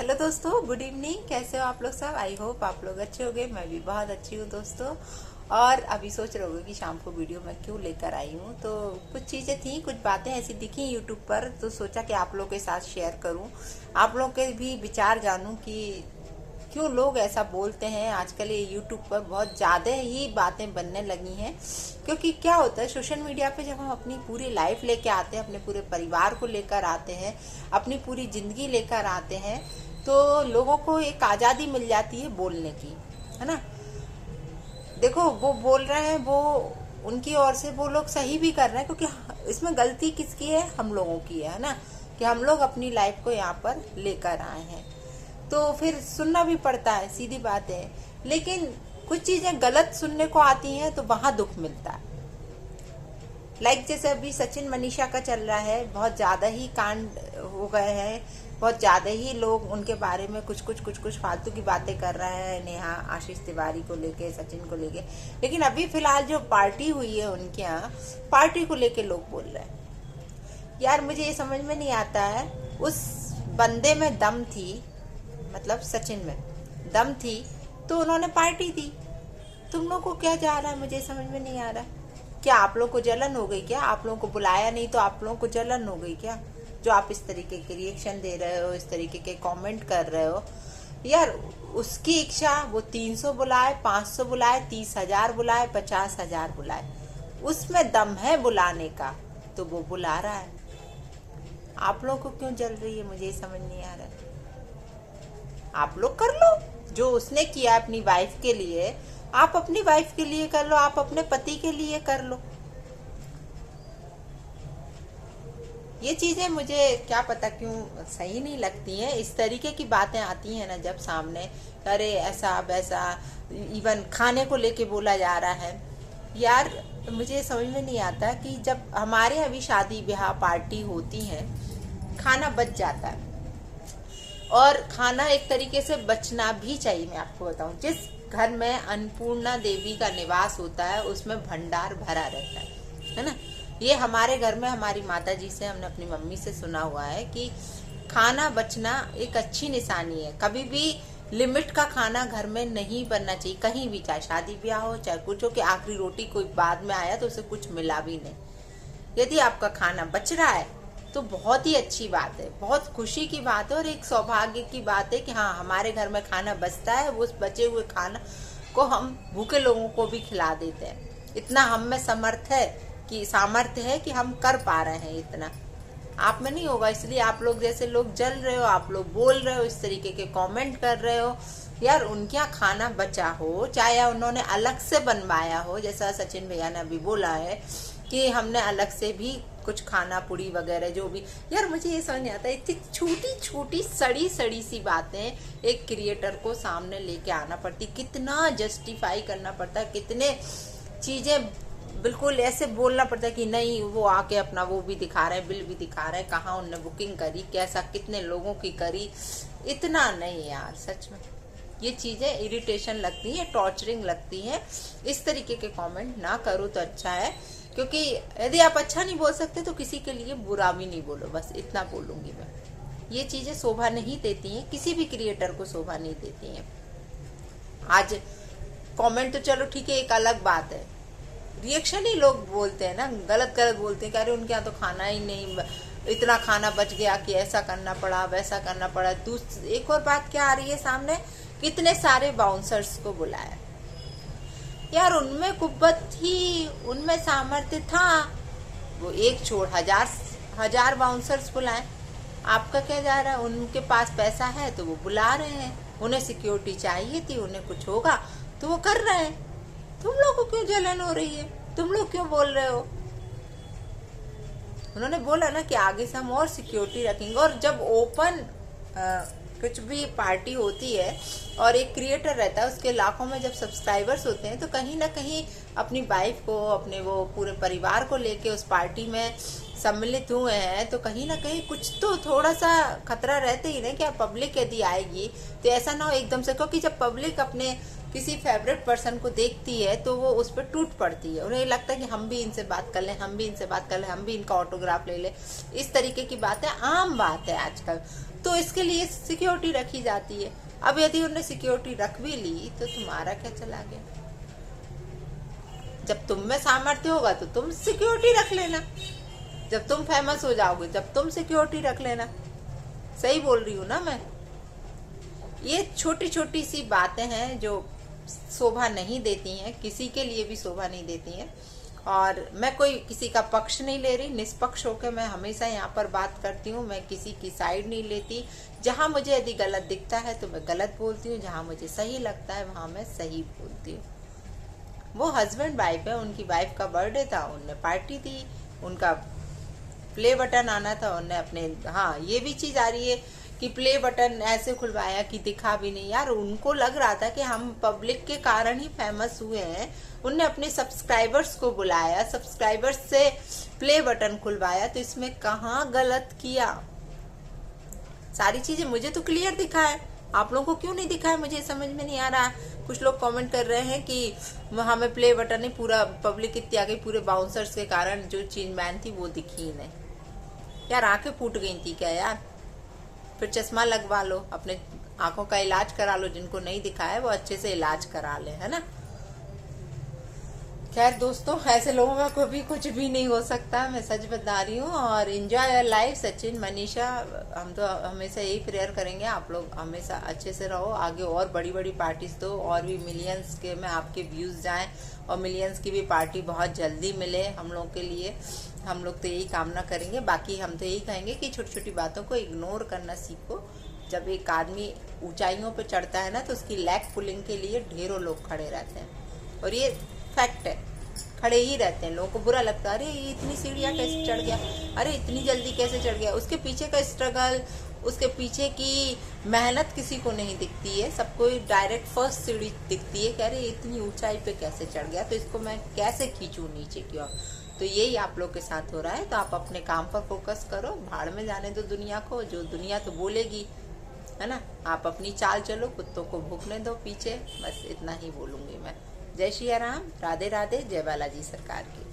Hello दोस्तों, good evening. कैसे हो आप लोग सब? आई होप आप लोग अच्छे होंगे। मैं भी बहुत अच्छी हूँ दोस्तों। और अभी सोच रहे होगे कि शाम को वीडियो मैं क्यों लेकर आई हूँ। तो कुछ चीज़ें थी, कुछ बातें ऐसी दिखी यूट्यूब पर, तो सोचा कि आप लोग के साथ शेयर करूँ, आप लोग के भी विचार जानूँ कि क्यों लोग ऐसा बोलते हैं। आजकल ये यूट्यूब पर बहुत ज़्यादा ही बातें बनने लगी हैं। क्योंकि क्या होता है, सोशल मीडिया पे जब हम अपनी पूरी लाइफ लेके आते हैं, अपने पूरे परिवार को लेकर आते हैं, अपनी पूरी ज़िंदगी लेकर आते हैं, तो लोगों को एक आज़ादी मिल जाती है बोलने की, है ना। देखो, वो बोल रहे हैं, वो उनकी ओर से वो लोग सही भी कर रहे हैं, क्योंकि इसमें गलती किसकी है? हम लोगों की है ना, कि हम लोग अपनी लाइफ को यहाँ पर लेकर आए हैं, तो फिर सुनना भी पड़ता है, सीधी बात है। लेकिन कुछ चीजें गलत सुनने को आती हैं तो वहां दुख मिलता है। जैसे अभी सचिन मनीषा का चल रहा है, बहुत ज्यादा ही कांड हो गए हैं, बहुत ज्यादा ही लोग उनके बारे में कुछ फालतू की बातें कर रहे हैं, नेहा आशीष तिवारी को लेके, सचिन को लेके। लेकिन अभी फिलहाल जो पार्टी हुई है उनके यहाँ, पार्टी को लेके लोग बोल रहे हैं। यार मुझे ये समझ में नहीं आता है, उस बंदे में दम थी, मतलब सचिन में दम थी, तो उन्होंने पार्टी दी। तुम लोग को क्या जा रहा है, मुझे समझ में नहीं आ रहा। क्या आप लोग को जलन हो गई क्या? आप लोगों को बुलाया नहीं तो आप लोगों को जलन हो गई क्या, जो आप इस तरीके के रिएक्शन दे रहे हो, इस तरीके के कमेंट कर रहे हो? यार उसकी इच्छा, वो 300 बुलाए, 500 बुलाए, 30,000 बुलाए, 50,000 बुलाए, उसमें दम है बुलाने का, तो वो बुला रहा है। आप लोगों को क्यों जल रही है, मुझे समझ नहीं आ रहा है। आप लोग कर लो जो उसने किया अपनी वाइफ के लिए, आप अपनी वाइफ के लिए कर लो, आप अपने पति के लिए कर लो। ये चीजें मुझे क्या पता क्यों सही नहीं लगती हैं। इस तरीके की बातें आती हैं ना जब सामने, अरे ऐसा वैसा, इवन खाने को लेके बोला जा रहा है। यार मुझे समझ में नहीं आता कि जब हमारे अभी शादी ब्याह पार्टी होती है, खाना बच जाता है, और खाना एक तरीके से बचना भी चाहिए। मैं आपको बताऊं, जिस घर में अन्नपूर्णा देवी का निवास होता है उसमें भंडार भरा रहता है ना। ये हमारे घर में हमारी माता जी से, हमने अपनी मम्मी से सुना हुआ है कि खाना बचना एक अच्छी निशानी है। कभी भी लिमिट का खाना घर में नहीं बनना चाहिए, कहीं भी, चाहे शादी ब्याह हो, चाहे कुछ हो, कि आखिरी रोटी कोई बाद में आया तो उसे कुछ मिला भी नहीं। यदि आपका खाना बच रहा है तो बहुत ही अच्छी बात है, बहुत खुशी की बात है, और एक सौभाग्य की बात है कि हाँ, हमारे घर में खाना बचता है, वो उस बचे हुए खाना को हम भूखे लोगों को भी खिला देते हैं। इतना हम में सामर्थ्य है कि हम कर पा रहे हैं। इतना आप में नहीं होगा, इसलिए आप लोग जैसे लोग जल रहे हो, आप लोग बोल रहे हो, इस तरीके के कमेंट कर रहे हो। यार उनके यहाँ खाना बचा हो, चाहे उन्होंने अलग से बनवाया हो, जैसा सचिन भैया ने अभी बोला है कि हमने अलग से भी कुछ खाना, पूरी वगैरह जो भी। यार मुझे ये समझ नहीं आता, इतनी छोटी छोटी सड़ी सड़ी सी बातें एक क्रिएटर को सामने लेके आना पड़ती, कितना जस्टिफाई करना पड़ता है, कितने चीजें बिल्कुल ऐसे बोलना पड़ता है कि नहीं, वो आके अपना वो भी दिखा रहे हैं, बिल भी दिखा रहे हैं, कहाँ उनने बुकिंग करी, कैसा, कितने लोगों की करी। इतना नहीं यार, सच में ये चीजें इरिटेशन लगती है, टॉर्चरिंग लगती है। इस तरीके के कमेंट ना करो तो अच्छा है, क्योंकि यदि आप अच्छा नहीं बोल सकते तो किसी के लिए बुरा भी नहीं बोलो, बस इतना बोलूंगी मैं। ये चीजें शोभा नहीं देती हैं, किसी भी क्रिएटर को शोभा नहीं देती हैं। आज कमेंट तो चलो ठीक है, एक अलग बात है, रिएक्शन ही लोग बोलते हैं ना, गलत गलत बोलते हैं कि अरे उनके यहाँ तो खाना ही नहीं, इतना खाना बच गया कि ऐसा करना पड़ा, वैसा करना पड़ा। एक और बात क्या आ रही है सामने, कितने सारे बाउंसर्स को बुलाया। यार उनमें कुव्वत थी, उनमें सामर्थ्य था, वो एक छोड़ हजार बाउंसर्स बुलाए। आपका क्या जा रहा है? उनके पास पैसा है तो वो बुला रहे हैं, उन्हें सिक्योरिटी चाहिए थी, उन्हें कुछ होगा तो वो कर रहे हैं। तुम लोग को क्यों जलन हो रही है? तुम लोग क्यों बोल रहे हो? उन्होंने बोला ना कि आगे से हम और सिक्योरिटी रखेंगे। और जब ओपन कुछ भी पार्टी होती है और एक क्रिएटर रहता है, उसके लाखों में जब सब्सक्राइबर्स होते हैं, तो कहीं ना कहीं अपनी वाइफ को, अपने वो पूरे परिवार को लेके उस पार्टी में सम्मिलित हुए हैं, तो कहीं ना कहीं कुछ तो थोड़ा सा खतरा रहता ही ना कि पब्लिक यदि आएगी तो ऐसा ना हो एकदम से, क्योंकि जब पब्लिक अपने किसी फेवरेट पर्सन को देखती है तो वो उस पर टूट पड़ती है, उन्हें लगता है कि हम भी इनसे बात कर लें, हम भी इनसे बात कर लें, हम भी इनका ऑटोग्राफ ले लें। इस तरीके की बातें आम बात है आजकल। तो इसके लिए सिक्योरिटी रखी जाती है। अब यदि उन्होंने सिक्योरिटी रख भी ली तो तुम्हारा क्या चला गया? जब तुम में सामर्थ्य होगा तो तुम सिक्योरिटी रख लेना, जब तुम फेमस हो जाओगे जब तुम सिक्योरिटी रख लेना। सही बोल रही हूँ ना मैं? ये छोटी छोटी सी बातें हैं जो शोभा नहीं देती हैं, किसी के लिए भी शोभा नहीं देती हैं। और मैं कोई किसी का पक्ष नहीं ले रही, निष्पक्ष होकर मैं हमेशा यहाँ पर बात करती हूँ। मैं किसी की साइड नहीं लेती। जहाँ मुझे यदि गलत दिखता है तो मैं गलत बोलती हूँ, जहाँ मुझे सही लगता है वहाँ मैं सही बोलती हूँ। वो हस्बैंड वाइफ है, उनकी वाइफ का बर्थडे था, उनने पार्टी दी, उनका प्ले बटन आना था, उनने अपने, हाँ ये भी चीज़ आ रही है कि प्ले बटन ऐसे खुलवाया कि दिखा भी नहीं। यार उनको लग रहा था कि हम पब्लिक के कारण ही फेमस हुए हैं। उनने अपने सब्सक्राइबर्स को बुलाया, सब्सक्राइबर्स से प्ले बटन खुलवाया, तो इसमें कहाँ गलत किया? सारी चीजें मुझे तो क्लियर दिखा है, आप लोगों को क्यों नहीं दिखा है मुझे समझ में नहीं आ रहा। कुछ लोग कमेंट कर रहे हैं कि हमें प्ले बटन नहीं, पूरा पब्लिक इतनी आ गई, पूरे बाउंसर्स के कारण जो चीज मैन थी वो दिखी ही नहीं। यार आंखें फूट गई थी क्या यार? फिर चश्मा लगवा लो, अपने आंखों का इलाज करा लो। जिनको नहीं दिखा है वो अच्छे से इलाज करा ले, है ना। खैर दोस्तों, ऐसे लोगों का कभी कुछ भी नहीं हो सकता, मैं सच बता रही हूँ। और enjoy your life. Sachin, Manisha, हम तो हमेशा यही प्रेयर करेंगे आप लोग हमेशा अच्छे से रहो, आगे और बड़ी बड़ी पार्टीज दो, और भी मिलियंस के में आपके व्यूज जाएं, और मिलियंस की भी पार्टी बहुत जल्दी मिले हम लोग के लिए। हम लोग तो यही कामना करेंगे। बाकी हम तो यही कहेंगे कि छोटी छोटी बातों को इग्नोर करना सीखो। जब एक आदमी ऊंचाइयों पे चढ़ता है ना, तो उसकी लेग पुलिंग के लिए ढेरों लोग खड़े रहते हैं, और ये फैक्ट है, खड़े ही रहते हैं। लोगों को बुरा लगता है, अरे ये इतनी सीढ़ियाँ कैसे चढ़ गया, अरे इतनी जल्दी कैसे चढ़ गया। उसके पीछे का स्ट्रगल, उसके पीछे की मेहनत किसी को नहीं दिखती है। सबको डायरेक्ट फर्स्ट सीढ़ी दिखती है कि अरे इतनी ऊंचाई पे कैसे चढ़ गया, तो इसको मैं कैसे खींचूं नीचे की ओर। तो यही आप लोग के साथ हो रहा है। तो आप अपने काम पर फोकस करो, भाड़ में जाने दो दुनिया को, जो दुनिया तो बोलेगी, है ना। आप अपनी चाल चलो, कुत्तों को भूखने दो पीछे, बस इतना ही बोलूंगी मैं। जय श्री राम, राधे राधे, जय बालाजी सरकार की।